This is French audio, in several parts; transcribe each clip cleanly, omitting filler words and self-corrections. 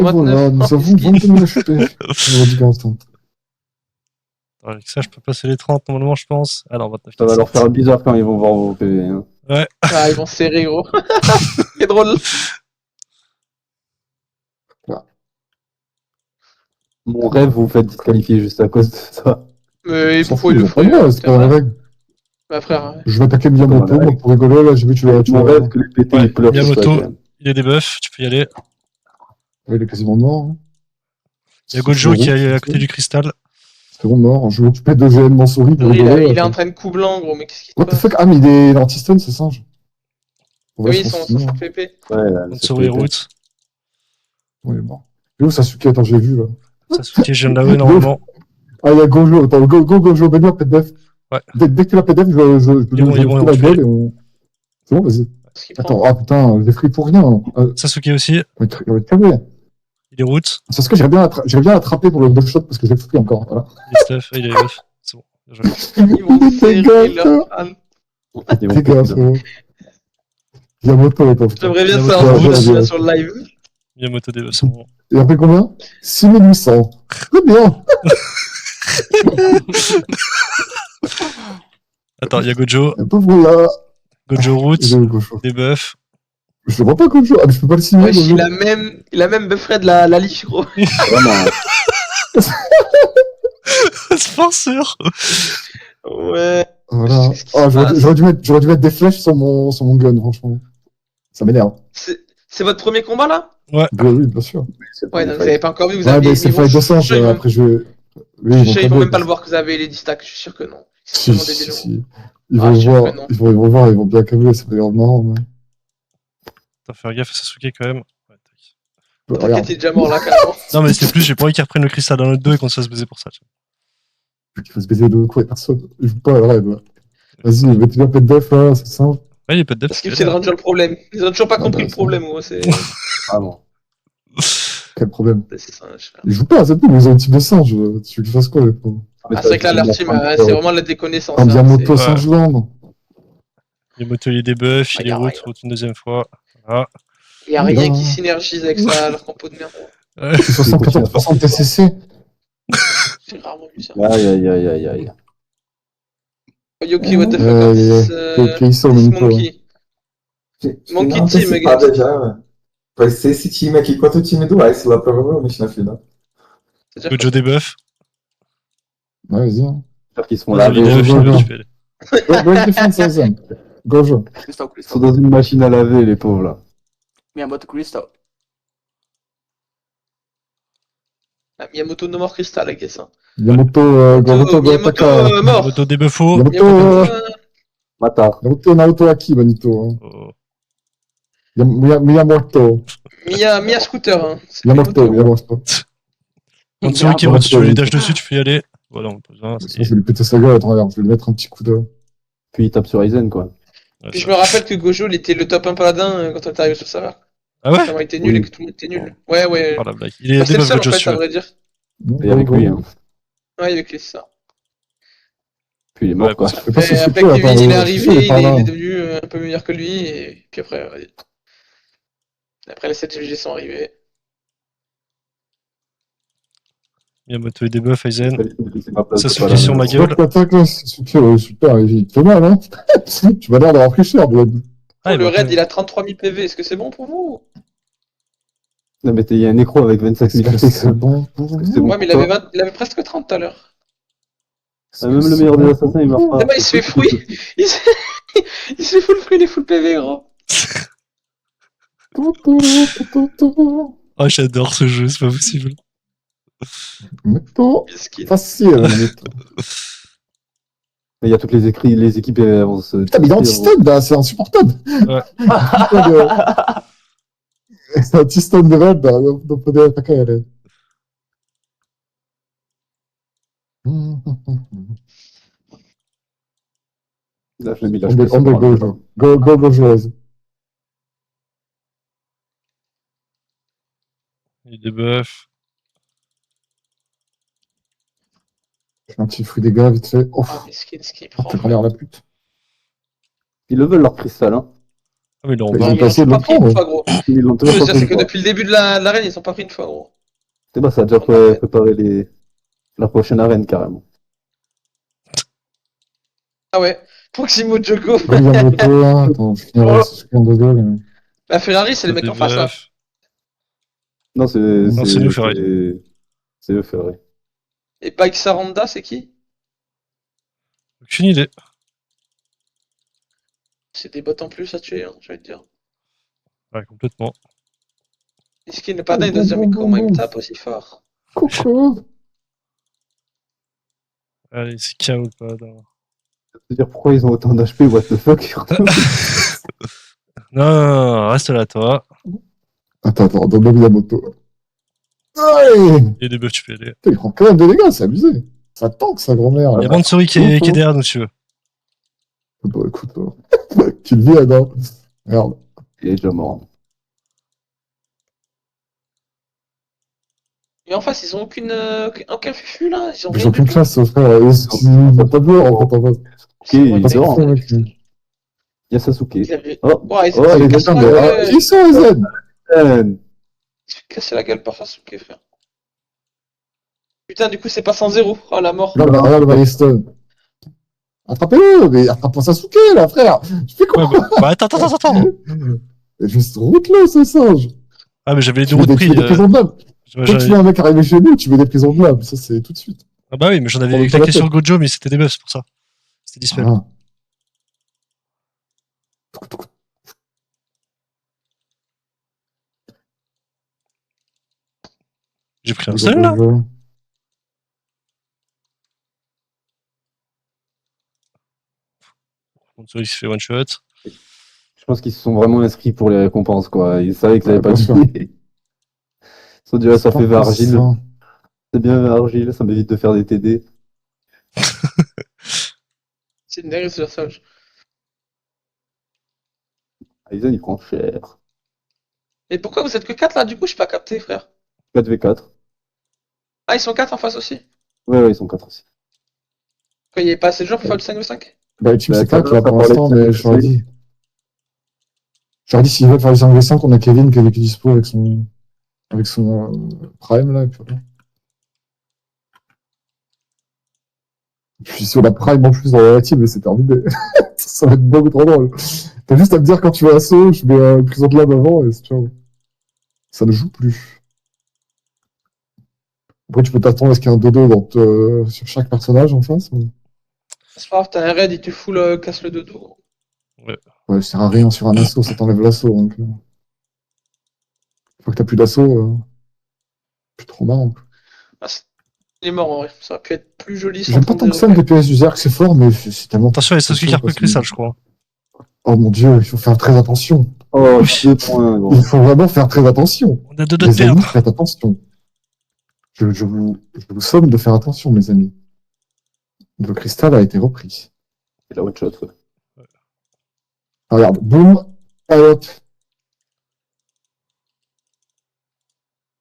voilà, nous avons 22 000 HP. On va dire instant. Avec ça, je peux passer les 30 normalement, je pense. Alors, 29. Ça va leur faire bizarre quand ils vont voir vos PV. Hein. Ouais. Ah, ils vont se serrer, gros. C'est drôle. Mon rêve, vous faites disqualifier juste à cause de ça. Mais On s'en pourquoi fout, il le c'est pas ferait grave, c'est pas la règle. Bah, frère. Je vais attaquer Miyamoto, moi, pour rigoler, là, j'ai vu que tu vas... Mon rêve que les PT Ouais, ils pleurent. Miyamoto, il y a des buffs, tu peux y aller. Ouais, il est quasiment mort. Hein. Il y a Gojo qui est à côté du cristal. C'est bon, mort. Je vais occuper de GN Mansouri pour rigoler. Il est en train de coup blanc, gros, mais qu'est-ce qu'il What the passe? fuck? Ah, mais il est anti-stun, c'est singe. Oui, ils sont sur PP. Ouais, là, Mansouri route. Ouais, il est mort. Et où Sasuke? Attends, j'ai vu, là. Sasuke, je viens de là-haut normalement. Ah, il y a Gojo. Attends, Gojo, Benir, PDF. Ouais. Dès que tu l'as PDF, je Ils vont fous la gueule et on... C'est bon, vas-y. Attends, ah putain, j'ai pris pour rien. Sasuke aussi, Il va être calmé. il est route. Sasuke, j'aimerais bien l'attraper pour le buff shot parce que j'ai pris encore. Voilà. Il est stuff, il est buff. C'est bon. Bien joué. Ils vont serrer leur crâne. Les gars, c'est bon. Yamoto, attends. J'aimerais bien Yamoto, faire un ouais, bout ouais. sur le live. Miyamoto des buffs, c'est bon. Et après combien? 6800. Très bien. Attends, il y a Gojo. Un peu voilà. Gojo route, J'ai le Gojo. des buffs. Je le vois pas Gojo. Ah, mais je peux pas le signer, Wesh, Gojo. il a même buffré de la liche, gros. Vraiment. Sponsor. Ouais. Voilà. Qu'est-ce qui se Ah, passe j'aurais dû mettre des flèches sur mon gun, franchement. Ça m'énerve. C'est votre premier combat, là? Oui, bien sûr. Ouais, non, vous avez pas encore vu, vous Ouais, avez... mais c'est ils vont- fight de je suis sûr, singe, après je vais... Oui, je suis sûr, ils vont taper. même pas le voir que vous avez les 10 stacks, je suis sûr que non. Si, Ils sont si, débiles, gros. si. Ils Ah, vont je suis sûr voir, que non. ils vont voir, ils vont bien calmer, ça va être marrant. Mais... T'as faire gaffe à Sasuke quand même. Ouais, tac. Regarde. T'inquiète, il est déjà mort, là, carrément. Non, mais c'était plus, j'ai pas envie qu'ils reprennent le cristal dans notre dos et qu'on se fasse baiser pour ça. Tu vois. Il faut se baiser de quoi, personne. Il joue pas à la rêve. Vas-y, je vais te dire peu de def là, c'est simple. Ouais, il y a pas de def. Parce que c'est le Ranger le problème. Ils ont toujours pas compris bah, le problème, gros, c'est... Vraiment. Quel problème. C'est singe, frère. Ils jouent pas, c'est tout, mais ils ont un type de singe. Tu veux qu'ils fassent quoi, les pauvres? Ah, c'est vrai que là, leur team, c'est vraiment la déconnaissance. Un hein, Miyamoto c'est- Singeland. Miyamoto, il est des buffs, il est Regarde, route, route une deuxième fois. Voilà. Il y a rien Oula. qui synergise avec ça, leur compo de merde. Ouais. 74% de TCC. J'ai rarement vu ça. Aïe. Yoki, what the fuck, Ouais, this, Ok, ils sont this même pas. monkey. Monkey Team, antecipada já. Vai ser esse time aqui contra o time do Ice lá, provavelmente, na final. C'est-à-dire Gojo des buffs. Ouais, vas-y. Hein. J'espère qu'ils sont Vas-y, lavés. il est buff, il est buff, Gojo. tu peux y aller. Go defense, Aizen. Gojo. Crystal, Ils Crystal. sont dans une machine à laver, les pauvres là. Miyamoto Crystal. Ah, Miyamoto no more crystal, I guess. Hein. Yamoto, Goto, Miyamoto Gotaka. mort. Miyamoto des buffos. Yamoto, Mata. Yamoto, Naoto Aki, Manito. Hein. Oh. Miyamoto. Mia Scooter. Hein. C'est Miyamoto, Miyamoto. Matsuri qui est route, si tu veux lui dash dessus, tu peux y aller. Voilà, on peut besoin. Je vais lui péter sa gueule, attends, regarde, je vais lui mettre un petit coup de... Puis il tape sur Aizen, quoi. Ouais, Puis ça- je me rappelle que Gojo, il était le top 1 paladin quand on est arrivé sur le serveur. Ah ouais? Ça m'a été nul et que tout le monde était nul. Ouais. Oh la blague. Il est Bah, des c'est le buffs seul en Gojo, si fait, tu à veux. vrai dire. Et avec lui, hein. Ouais, avec les ça. Puis il est mort, Ouais, quoi. parce Je peux pas Et après s'occuper, que Kevin il est attends, arrivé, il par là. est devenu un peu meilleur que lui, et puis après, ouais. Après les 7 GG sont arrivés. Miyamoto et des buffs, Aizen. C'est pas place, Ça c'est se pas fait la sur même. ma gueule. Attaque là, c'est super, il fait mal, hein. Tu m'as l'air d'avoir pris cher, Blood. Ah, le bah, raid, ok. il a 33 000 PV, est-ce que c'est bon pour vous? Non, mais il y a un écro avec 25 000 C'est bon pour C'est vous. bon. Ouais, mais il avait presque 30 tout à l'heure. Ah, même le meilleur des assassins, il meurt pas. Demain, il se fait fruit. Il se fait full fruit, il est full PV, gros. Oh, j'adore ce jeu, c'est pas possible. Mettons Miskin. facile, Manito. Mais il y a toutes les équipes vont se. Putain, mais il est anti-stun, là, c'est insupportable. Ouais. C'est anti-stun de raid, là, donc faut attaquer à l'aide. Là, je l'ai mis là. On est Gojo. Go Gojo, vas-y. Il y a des buffs. Je fais un petit fruit des gars, vite fait. Oh, Ah, Miskin, ce qu'il prend. t'as l'air la pute. Ils le veulent leur cristal, hein. Ah, mais ils l'ont Ils pas. ont Ils passé ont de pas le pris une prendre. fois, gros. Ils l'ont Ce que je toujours veux pas dire, fait c'est une que fois. depuis le début de l'arène, ils sont pas pris une fois, gros. C'est bon, ça a déjà préparé la prochaine arène, carrément. Ah ouais. Proximo Joko. Regarde moto, là. Attends, je finirai ce second de deux. Mais... La Ferrari, c'est le mec en face, là. Debuff. Non, c'est Non, c'est nous, Ferrari. C'est eux, Ferrari. Et Bike Saranda, c'est qui? Aucune idée. C'est des bots en plus à tuer, hein, je vais te dire. Ouais, complètement. Est-ce qu'il n'est pas dingue, il doit se dire, mais comment il me tape aussi fort? Coucou. Allez, c'est KO le pas. C'est-à-dire pourquoi ils ont autant d'HP, what the fuck, surtout. Non, reste là, toi. Attends, donne-moi la moto. Ouais. Et des buffs, tu peux aider. Putain, il prend quand même des dégâts, c'est abusé. Ça tank, sa grand-mère. Il y a Là. Mansuri qui est derrière nous, si tu veux. Bon, écoute, tu le vis, Adam. Regarde. Il est déjà mort. Et en face, ils ont aucun fufu, là. Ils ont Ils rien ont du qu'une tout. classe, frère. Ils n'ont pas de joueur, en fait, en face. Ok, il Parce est qu'ils mort. font avec lui. Il y a Sasuke. Il avait- Oh, Ouais, oh, il les s'est gars, cassé mais, la ah, gueule. Ils sont Z. Il s'est cassé la gueule par Sasuke, frère. Putain, du coup, c'est pas 100-0. Oh, la mort. Regarde le Milestone. Attrapez-le, mais attrape Sasuke, là, frère. Tu fais Ouais, quoi? bah, attends. Juste route-le, ce singe. Ah, mais j'avais les deux Tu mets roues de des, prix. tu mets des prisons de l'âme. Ouais, Quand tu mets un mec arriver chez nous, tu mets des prisons de l'âme. Ça, c'est tout de suite. Ah, bah oui, mais j'en On avais est pas claqué la sur tête. Gojo, mais c'était des buffs, c'est pour ça. C'était dispel. Ah. J'ai pris un seul, là. Mansuri qui se fait one shot. je pense qu'ils se sont vraiment inscrits pour les récompenses, quoi. Ils savaient que ça Ouais, n'avait pas bien sûr. gagné. Ils se sont dit, ouais, ça fait vers Argile. C'est bien vers Argile, ça m'évite de faire des TD. C'est une dinguerie, ce personnage. Aizen, il prend cher. Et pourquoi vous êtes que 4 là? Du coup, je suis pas capté, frère. 4v4. Ah, ils sont 4 en face aussi. Ouais, ils sont 4 aussi. Quand il n'y avait pas assez de joueurs pour faire le 5v5. Bah, Team Bah, c'est 4 ça là va pour parler l'instant, de mais ça, je leur ai c'est- dit. Je leur ai dit s'ils veulent faire les 5v5, on a Kevin qui est dispo avec son Prime là. Et puis sur la Prime en plus dans la team, mais c'est terminé. Ça va être beaucoup trop drôle. T'as juste à me dire quand tu vas à saut, je mets une prison de lame avant et c'est ciao. Ça ne joue plus. Après, tu peux t'attendre à ce qu'il y ait un dodo sur chaque personnage en face. Mais... C'est pas grave, t'as un raid et tu full casse le dodo. Ouais, ça sert à rien sur un assaut, ça t'enlève l'assaut. Donc, une fois que t'as plus d'assaut, c'est trop marrant. Ah, il est mort en vrai. Ça aurait pu être plus joli sans J'aime pas tant que ça le 30-0. DPS du Zerg, c'est fort, mais c'est tellement. Attention, il y a Sasuke qui a repris le cristal, je crois. Oh mon dieu, il faut faire très attention. Oh, 2 points, gros. Il faut vraiment faire très attention. On a deux doigts de Les amis, perdre. faites attention. Je vous somme de faire attention, mes amis. Le cristal a été repris. C'est la one shot, ouais. Regarde, boum, allez hop.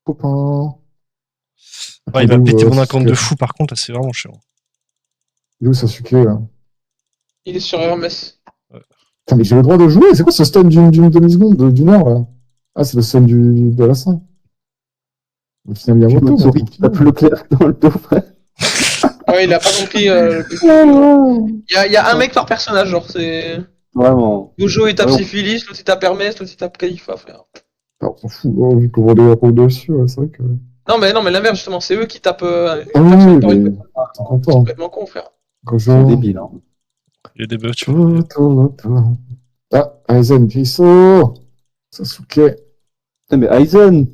Copain. Ouais, il m'a pété mon Sasuke. compte de fou, par contre, là, c'est vraiment chiant. Il est où Sasuke là? Il est sur Hermès. Putain, mais j'ai le droit de jouer. C'est quoi ce stun d'une demi-seconde, d'une heure là? Ah, c'est le stun de la fin. Au final, il y a Tu moto. souris qui tape le clair dans le dos, frère. Ouais, il a pas compris le but. Il y a un mec par personnage, genre, c'est. Vraiment. Gojo il tape Ouais, on- Syphilis, l'autre il tape Hermès, l'autre il tape Kaifa, frère. Ah, on s'en fout. Oh, vu qu'on va les apprendre dessus, ouais, c'est vrai que. Non, mais l'inverse, justement, c'est eux qui tapent Ah une oui, personne par une mais. personne. T'es C'est content. complètement con, frère. C'est Gojo. débile, hein. Il y a des buffs, tu vois. Ah, Aizen, Piso. Sasuke. Putain, mais Aizen!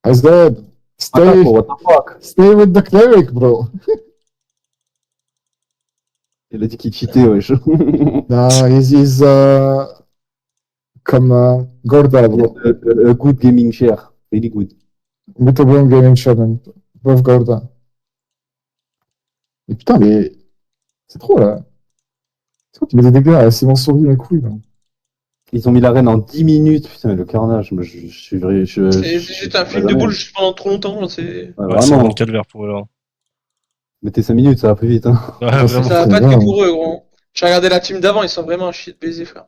Aizen. Attaque, what the fuck? Stay with the cleric, bro. Il a dit qu'il cheatait, wesh. Nah, he's comme Gorda, bro. Good gaming share. Really good. Mutable Gaming Shaman. Both Gorda. Mais putain, mais. C'est trop là. C'est quoi qui met des dégâts à ces souris mes couilles là? Ils ont mis l'arène en 10 minutes. Putain, mais le carnage, moi, je suis vrai. C'est juste un film de boule juste pendant trop longtemps, c'est. Ouais, Ouais, c'est vraiment vraiment. le calvaire pour eux, là. Mettez 5 minutes, ça va plus vite, hein. Ouais, Ah, vraiment. Ça va c'est pas être grave. que pour eux, gros. J'ai regardé la team d'avant, ils sont vraiment un shit baisés, frère.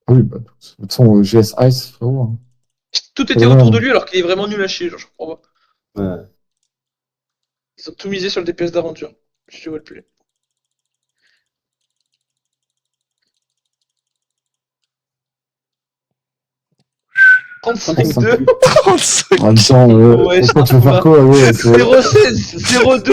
Ah oui, bah, de toute façon, GS Ice, frérot. Hein. Tout était autour de lui alors qu'il est vraiment nul à chier, genre, je comprends pas. Ouais. Ils ont tout misé sur le DPS d'aventure. Je vois le plus. « 35-2 ». 35. En même temps, Ouais, franchement, tu veux faire quoi? Ouais, c'est- 0-16, 0-2.